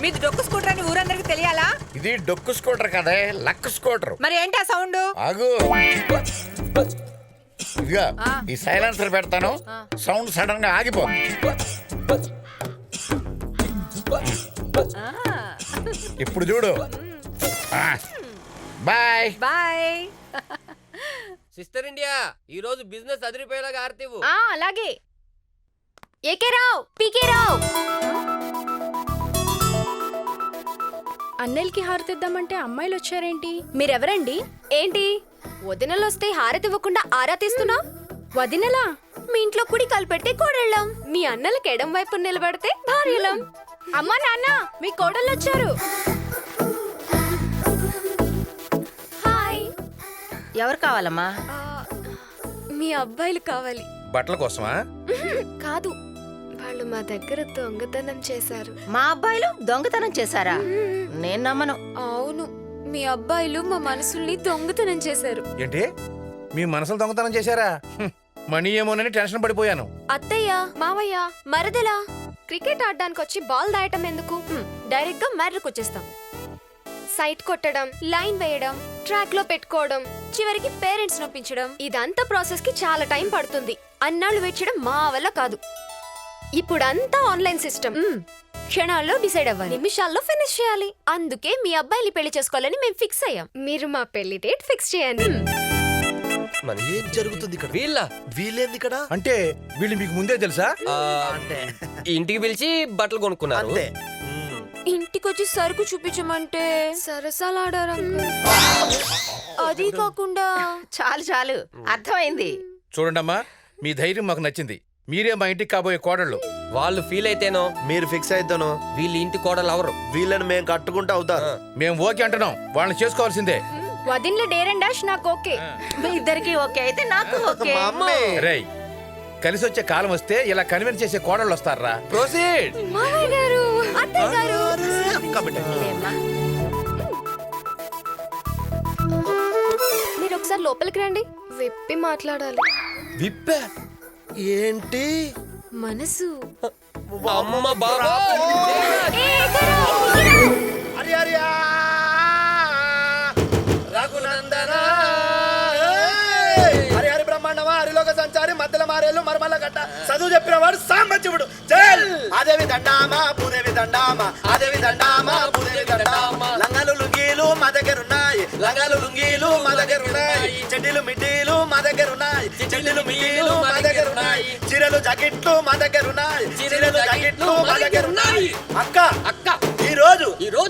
మీది డొక్కు స్కూటర్ అని ఊరందరికి తెలియాలా? ఇది డొక్కు స్కూటర్ కదే, లక్ స్కూటర్. మరి ఏంటి ఆ సౌండ్? ఆగు. ఇదిగా ఈ సైలెన్సర్ పెడతాను, సౌండ్ సడన్ గా ఆగిపోతుంది. ఇప్పుడు చూడు. Bye bye. సిస్టర్ ఇండియా, ఈ రోజు బిజినెస్ అదిరిపోయేలాగా ఆర్తివు. అలాగే. ఏకే రావు, పీకే రావు. అన్నయ్యకి హారతిద్దామంటే అమ్మాయిలు వచ్చారేంటి? మీరెవరండి? ఏంటి వదినలు వస్తే హారతి ఇవ్వకుండా ఆరా తీస్తున్నా? వదినలా? మీ ఇంట్లో కుడి కాలు పెడితే కోడళ్ళం, మీ అన్నలకి ఎడం వైపు నిలబడితే భార్యలం. అమ్మా నాన్న, మీ కోడళ్ళు వచ్చారు. హాయ్. ఎవరు కావాలమ్మా? మీ అబ్బాయిలు కావాలి. బట్టల కోసమా? కాదు, వాళ్ళు మా దగ్గర దొంగతనం చేశారు. మా అబ్బాయిలు దొంగతనం చేశారా? నేను నమ్మను. అవును, మీ అబ్బాయిలు మా మనసుల్ని దొంగతనం చేశారు. ఏంటి, మీ మనసులు దొంగతనం చేశారా? మనీ ఏమోనని టెన్షన్ పడిపోయాను. అత్తయ్య, మావయ్య, మరదలా క్రికెట్ ఆడడానికి వచ్చి బాల్ దాయటం ఎందుకు? డైరెక్ట్ గా మ్యాటర్కి వచ్చేస్తాం. సైట్ కొట్టడం, లైన్ వేయడం, ట్రాక్ లో పెట్టుకోవడం, చివరికి పేరెంట్స్ నొప్పించడం, ఇదంతా ప్రాసెస్ కి చాలా టైం పడుతుంది. అన్నాళ్ళు వెయిట్ చేయడం మా వల్ల కాదు. ఇప్పుడంతా ఆన్లైన్ సిస్టమ్. క్షణాల్లో డిసైడ్ అవ్వాలి, నిమిషాల్లో ఫినిష్ చేయాలి. అందుకే మీ అబ్బాయిని పెళ్లి చేసుకోవాలని మేము ఫిక్స్ అయ్యాం. మీరు మా పెళ్లి డేట్ ఫిక్స్ చేయండి. మరి ఏం జరుగుతుంది ఇక్కడ? వీళ్ళేంది ఇక్కడ? అంటే వీళ్ళు మీకు ముందే తెలుసా? అంటే ఇంటికి పిలిచి బట్టలు కొనుక్కున్నారు. అంతే. ఇంటికొచ్చి సరుకు చూపించమంటే సరసాలాడారు. అది కాకుండా చాలు చాలు, అర్థమైంది. చూడండమ్మా, మీ ధైర్యం మాకు నచ్చింది. మీరే మా ఇంటికి కాబోయే కోడళ్ళు. వాళ్ళు ఫీల్ అయితేనో, మీరు ఫిక్స్ అయితేనో వీళ్ళ ఇంటి కోడలు అవరు. వీళ్ళని మేము కట్టుకుంటూ అవుతారు. మేము ఓకే అంటున్నాం, వాళ్ళని చేసుకోవాల్సిందే. వదిన్ల డేర్ అండ్ డాష్ నాకు ఓకే. మీ ఇద్దరికి ఓకే అయితే నాకు ఓకే. రేయ్, కలిసి వచ్చే కాలం వస్తే ఇలా కన్విన్స్ చేసే కోడళ్ళు వస్తారా? ప్రొసీడ్. మామయ్య గారు, అత్తయ్య గారు, ఇదేమ్మా. మీరు ఒకసారి లోపలికి రండి, విప్పి మాట్లాడాలి. విప్పా? ఏంటి? మనసు. అమ్మ బాబా, అరే అరే రఘునందన, హరి హరి బ్రహ్మాండమా, హరిలోక సంచారి, మధ్యల మారేళ్ళు మరమల్ల గట్ట, చదువు చెప్పిన వాడు సాంబశివుడు. జల్ ఆదేవి దండామా, భూదేవి దండామా, ఆదేవి దండామా, భూదేవి దండామా. లంగాలు లుంగీలు మా దగ్గర ఉన్నాయి, లంగాలు లుంగీలు మా దగ్గర ఉన్నాయి, చెడ్డీలు మిడ్డీలు మా దగ్గర ఉన్నాయి, చెడ్డీలు మిడ్డీలు మా దగ్గర ఉన్నాయి, చీరలు జాకెట్లు మా దగ్గర ఉన్నాయి, చీరలు జాకెట్లు మా దగ్గర ఉన్నాయి. అక్క అక్క, ఈ రోజు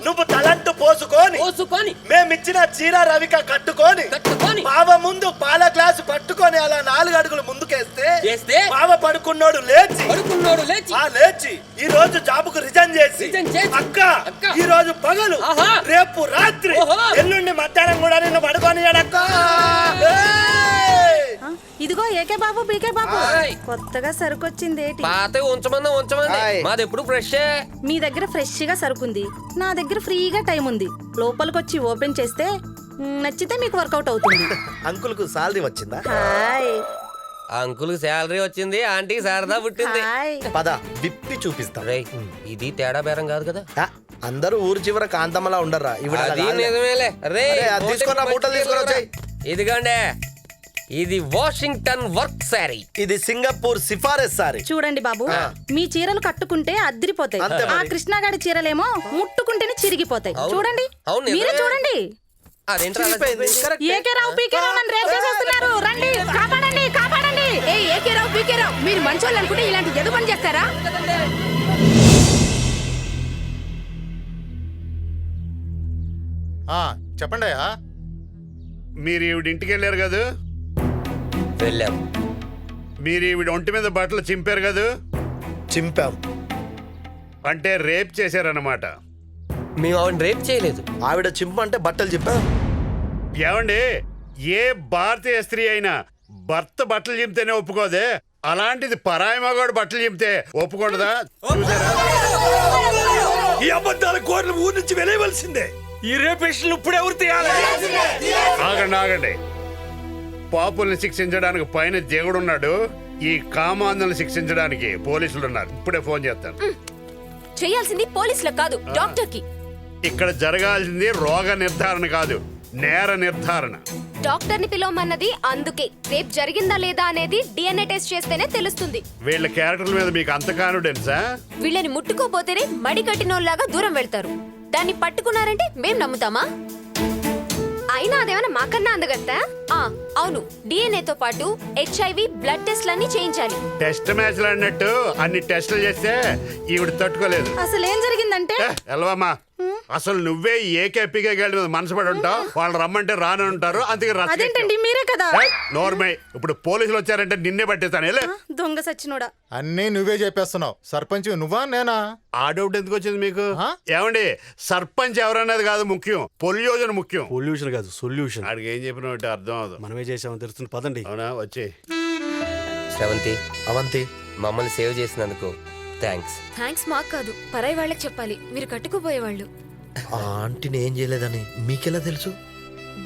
నువ్వు తలంటు పోసుకొని మేమిచ్చిన చీర రవిక కట్టుకొని బావ ముందు పాల గ్లాసు పట్టుకొని అలా 4 అడుగులు ముందుకేస్తే బావ పడుకున్నోడు లేచి ఈ రోజు జాబుకు రిజైన్ చేసి అక్క ఈ రోజు పగలు రేపు రాత్రి ఎల్లుండి మధ్యాహ్నం కూడా నిన్ను పడుకొని ఇదిగో ఏకే బాబు, బీకే బాబు, కొత్తగా సరుకొచ్చింది. పాత ఉంచమన్నా మాది ఎప్పుడు ఫ్రెష్. మీ దగ్గర ఫ్రెష్ గా సరుకుంది, నా దగ్గర ఫ్రీగా టైం ఉంది. లోపలికి వచ్చి ఓపెన్ చేస్తే నచ్చితే మీకు వర్కౌట్ అవుతుంది. అంకుల్ కు సాలరీ వచ్చిందా? హాయ్. అంకుల్ శాలరీ వచ్చింది, ఆంటీ శారదా పుట్టింది. హాయ్. పద విప్పి చూపిస్తా. రేయ్, ఇది తేడా బేరం కాదు కదా. అందరూ ఊరు చివర కాంతమ్మలా ఉండర్రా. అది నిజమేలే. తీసుకున్నా మూటలు తీసుకొని వచ్చాయి. ఇదిగోండి, ఇది వాషింగ్టన్ వర్క్ సారీ, ఇది సింగపూర్ సిఫారస్ సారీ. చూడండి బాబు, మీ చీరలు కట్టుకుంటే అద్దరిపోతాయి. ఆ కృష్ణగాడి చీరలేమో ముట్టుకుంటేనే చిరిగిపోతాయి. చూడండి, మీరే చూడండి. ఏకే రావు, పీకే రావు నన్ను రేప్ చేసేస్తున్నారు. రండి, కాపాడండి, కాపాడండి. ఏకే రావు, పీకే రావు, మీరు మంచోళ్ళు అనుకుంటే ఇలాంటి ఎదు పని చేస్తారా? చెప్పండి అయ్యా. మీరు ఈవిడ ఇంటికి వెళ్ళారు కదా? వెళ్ళాం. మీరు ఈవిడ ఒంటి మీద బట్టలు చింపారు కదా? చింపాం. అంటే రేప్ చేశారన్నమాట. మేము ఆవిడ రేప్ చేయలేదు. ఆవిడ చింపు అంటే బట్టలు చింపాం. ఏమండి, ఏ భారతీయ స్త్రీ అయినా భర్త బట్టలు చింపితేనే ఒప్పుకోదే, అలాంటిది పరాయి మగాడు బట్టలు చింపితే ఒప్పుకుంటుందా? ఈ అబద్ధాల కోర్లు ఊరి నుంచి వెలేయవలసిందే. ఈ రేపేషన్లు ఇప్పుడు ఎవరు తీయాలి? ఆగండి. పాపుల్ని శిక్షించడానికి పైన దేవుడున్నాడు, ఈ కామాంధులను శిక్షించడానికి పోలీసులు ఉన్నారు. ఇప్పుడే ఫోన్ చేస్తాను. చేయాల్సింది పోలీసులకు కాదు డాక్టర్ కి. ఇక్కడ జరగాల్సింది రోగ నిర్ధారణ కాదు, నేర నిర్ధారణ. డాక్టర్ ని పిలవమన్నది అందుకే. రేపు జరిగిందా లేదా అనేది DNA టెస్ట్ చేస్తేనే తెలుస్తుంది. వీళ్ళ క్యారెక్టర్ల మీద మీకు అంత కాన్ఫిడెన్సా? వీళ్ళని ముట్టుకోపోతేనే మడి కట్టినోళ్ళలాగా దూరం వెళ్తారు. దాన్ని పట్టుకున్నారంటే మేం నమ్ముతామా? అయినా అదేమన్నా మాకన్నా అందగత్తా? అవును, DNA తో పాటు HIV బ్లడ్ టెస్ట్లన్నీ చేయించాలి. టెస్ట్ మ్యాచ్లు అన్నట్టు అన్ని టెస్టులు చేస్తే ఈవిడ తట్టుకోలేదు. అసలు ఏం జరిగిందంటే ఎల్వమ్మా, అసలు నువ్వే ఏకేపీగా గేళ్ళ మీద మనసు పడి ఉంటావు. వాళ్ళు రమ్మంటే రాని ఉంటారు, అందుకే అదేంటండి మీరే కదా. నోర్మై, ఇప్పుడు పోలీసులు వచ్చారంటే నిన్నే పట్టేస్తాను. దొంగ సచ్చినోడా. అన్నీ నువ్వే చెప్పేస్తున్నావు. సర్పంచ్ నువ్వా నేనా? ఆ డౌట్ ఎందుకు వచ్చింది మీకు? ఏమండి, సర్పంచ్ ఎవరన్నది కాదు ముఖ్యం, పొల్యూషన్ ముఖ్యం. పొల్యూషన్ కాదు సొల్యూషన్. ఆడికి ఏం చెప్పిన అర్థం అవదు. మనమే చేసామని తెలుస్తుంది. పదండి. అవునా, వచ్చి శ్రవంతి, అవంతి మమ్మల్ని సేవ్ చేసినందుకు థ్యాంక్స్. థ్యాంక్స్ మాకు కాదు, పరాయి వాళ్ళకి చెప్పాలి. మీరు కట్టుకుపోయేవాళ్ళు. ఆ ఆంటీని ఏం చేయలేదని మీకెలా తెలుసు?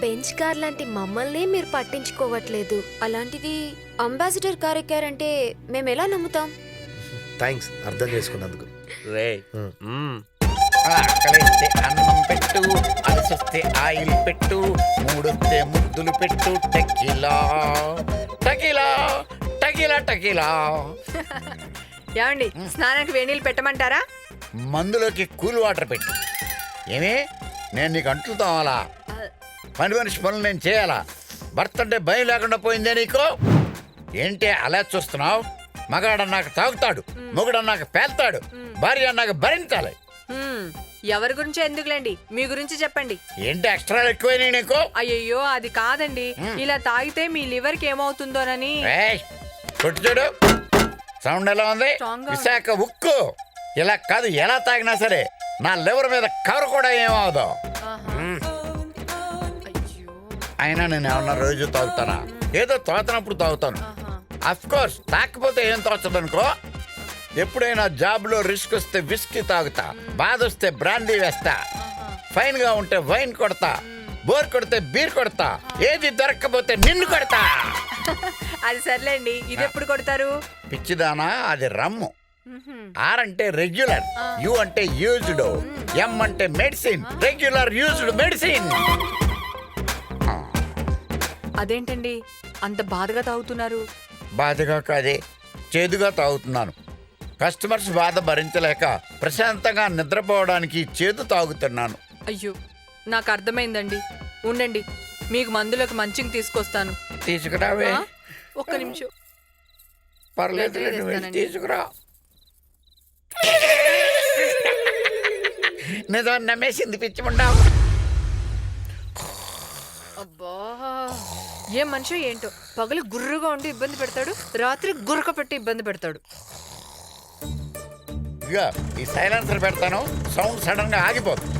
బెంచ్ కార్ లాంటి మమ్మల్ని మీరు పట్టించుకోవట్లేదు. అలాంటిది అంబాసిడర్ కార్ ఎక్కారంటే మేము ఎలా నమ్ముతాం? థ్యాంక్స్ అర్థం చేసుకున్నందుకు. రే ఆకలిస్తే అన్నం పెట్టు, అలసొస్తే ఆయిల్ పెట్టు, మూడొస్తే ముద్దులు పెట్టు. Tequila tequila tequila tequila. ఏమండి, స్నానానికి వేణీళ్ళు పెట్టమంటారా? మందులోకి కూల్ వాటర్ పెట్టు. ఏమే, నేను నీకు అంట్లు తోమాలా? పని మనిషి పనులు నేను చేయాలా? భర్త అంటే భయం లేకుండా పోయిందే నీకు? ఏంటి అలా చూస్తున్నావు? మగాడన్నాక తాగుతాడు, మొగుడన్నాక పేల్తాడు, భార్య అన్నాక భరించాలి. ఎవరి గురించి ఎందుకులేండి, మీ గురించి చెప్పండి. ఏంటి ఎక్స్ట్రా ఎక్కువైనాయి నీకు? అయ్యయ్యో, అది కాదండి. ఇలా తాగితే మీ లివర్ కి ఏమవుతుందోనని. ఏయ్, కొట్టు చూడు, సౌండ్ ఎలా ఉంది? Strong గా విశాఖ ఉక్కు. ఇలా కాదు, ఎలా తాగినా సరే నా లివర్ మీద కవర్ కూడా ఏమవుదు. అయినా నేను ఏమన్నా రోజు తాగుతానా? ఏదో తోచినప్పుడు తాగుతాను. అఫ్ కోర్స్ తాకపోతే ఏం తోచదు అనుకో. ఎప్పుడైనా జాబ్ లో రిస్క్ వస్తే విస్కీ తాగుతా, బాధ వస్తే బ్రాండీ వేస్తా, ఫైన్ గా ఉంటే వైన్ కొడతా, బోర్ కొడితే బీర్ కొడతా, ఏది దొరక్కపోతే నిన్ను కొడతా. అది సర్లేండి, ఇది ఎప్పుడు కొడతారు? పిచ్చిదానా, అది రమ్ము. ఆర్ అంటే రెగ్యులర్, యు అంటే యూజ్డ్, ఎం అంటే మెడిసిన్. Regular used medicine. అదేంటండి అంత బాధగా తాగుతున్నారు? బాధగా కాదే, చేదుగా తాగుతున్నాను. కస్టమర్స్ బాధ భరించలేక ప్రశాంతంగా నిద్రపోవడానికి చేదు తాగుతున్నాను. అయ్యో, నాకు అర్థమైందండి. ఉండండి, మీకు మందులకు మంచిగా తీసుకొస్తాను. తీసుకురావే. ఒక్క నిమిషం. పర్లేదు, తెస్తానండి. తీసుకురా. నిజం నమ్మేసింది పిచ్చి ఉండవు. అబ్బా, ఏ మనిషి ఏంటో, పగలు గుర్రుగా ఉండి ఇబ్బంది పెడతాడు, రాత్రి గుర్రక పెట్టి ఇబ్బంది పెడతాడు. ఇక ఈ సైలెన్సర్ పెడతాను, సౌండ్ సడన్ గా ఆగిపోతుంది.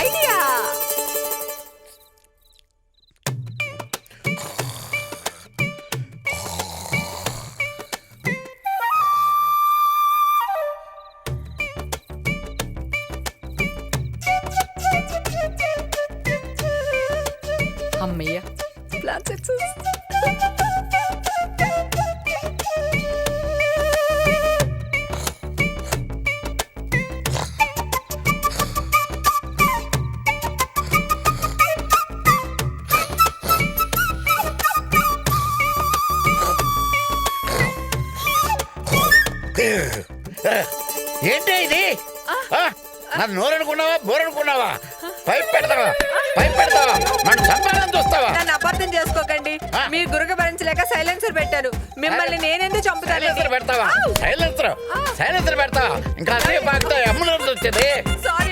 ఐడియా. అమ్మయ్య, ప్లాన్ సక్సెస్. ఏంటి ఇది? నాది నోరనుకున్నావా, బోరనుకున్నావా? పైప్ పెడతావా, పైప్ పెడతావా, నన్ను చంపాలని చూస్తావా? నన్ను అపార్థం చేసుకోకండి. మీరు గురక భరించలేక సైలెన్సర్ పెట్టాను. మిమ్మల్ని నేనెందుకు చంపుతానండి? సైలెన్సర్ పెడతావా? సైలెన్సర్ పెడతావా? ఇంకా అదే బాగుతా అమ్ములు వచ్చేది. సారీ